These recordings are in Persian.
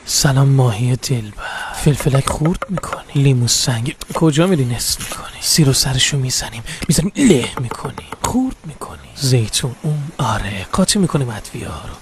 سلام ماهی دلبر، فلفلک خورد میکنی، لیمو سنگ کجا میری نصف میکنی، سیر و سرشو میزنیم له میکنی، خورد میکنی، زیتون آره قاطی میکنیم ادویه ها رو،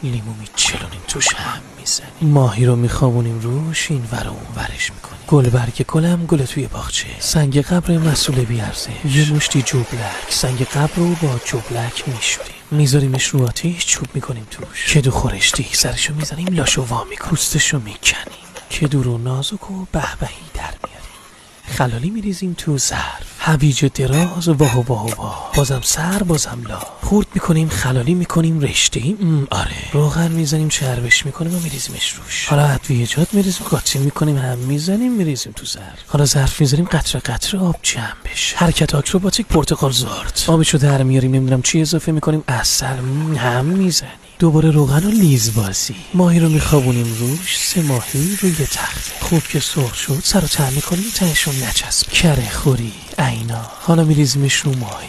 لیمو میچلونیم توش هم میزنیم، ماهی رو میخوابونیم روش این ور و اون ورش میکنیم، گلبرگ گلم گل توی باغچه، سنگ قبر مسئول بیارزه، یه مشتی جبلک، سنگ قبر رو با جبلک میشوریم، میذاریمش رو آتیش، چوب میکنیم توش، کدو خورشتی سرشو میزنیم لاشو وا میکنیم، پوستشو میکنیم، کدو رو نازک و بهبهی در میاریم، خلالی میریزیم تو ظرف، هویج دراز واه واه واه، بازم سر بازم لا، خورد میکنیم خلالی میکنیم رشته‌ای آره، روغن میزنیم چربش میکنیم و میریزیمش روش، حالا ادویه‌جات میریزیم قاطی میکنیم هم میزنیم میریزیم تو ظرف، حالا ظرف میذاریم قطره قطره آب جمع بشه، حرکت آکروباتیک پرتقال زارد، آبشو در میاریم نمیدونم چی اضافه میکنیم عسل هم میزنیم، دوباره روغن و لیز بازی، ماهی رو میخوابونیم روش، 3 ماهی روی تخته، خوب که سرخ شد سر و ته میکنیم تهشون نچسب، کره خوری اینا، حالا میریزیمش رو ماهی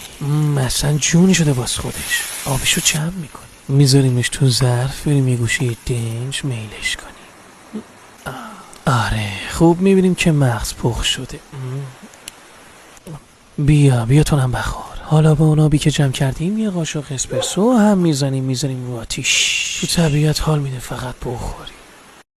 اصلا جونی شده باز خودش، آبشو جمع میکنیم، میذاریمش تو ظرف، بریم یه گوشه دنج میلش کنیم، آره خوب میبینیم که مغز پخ شده، بیا تو هم بخور، حالا با اون آبی که جمع کردیم یه قاشق اسپرسو هم میزنیم رو آتیش، تو طبیعت حال میده فقط بخوری.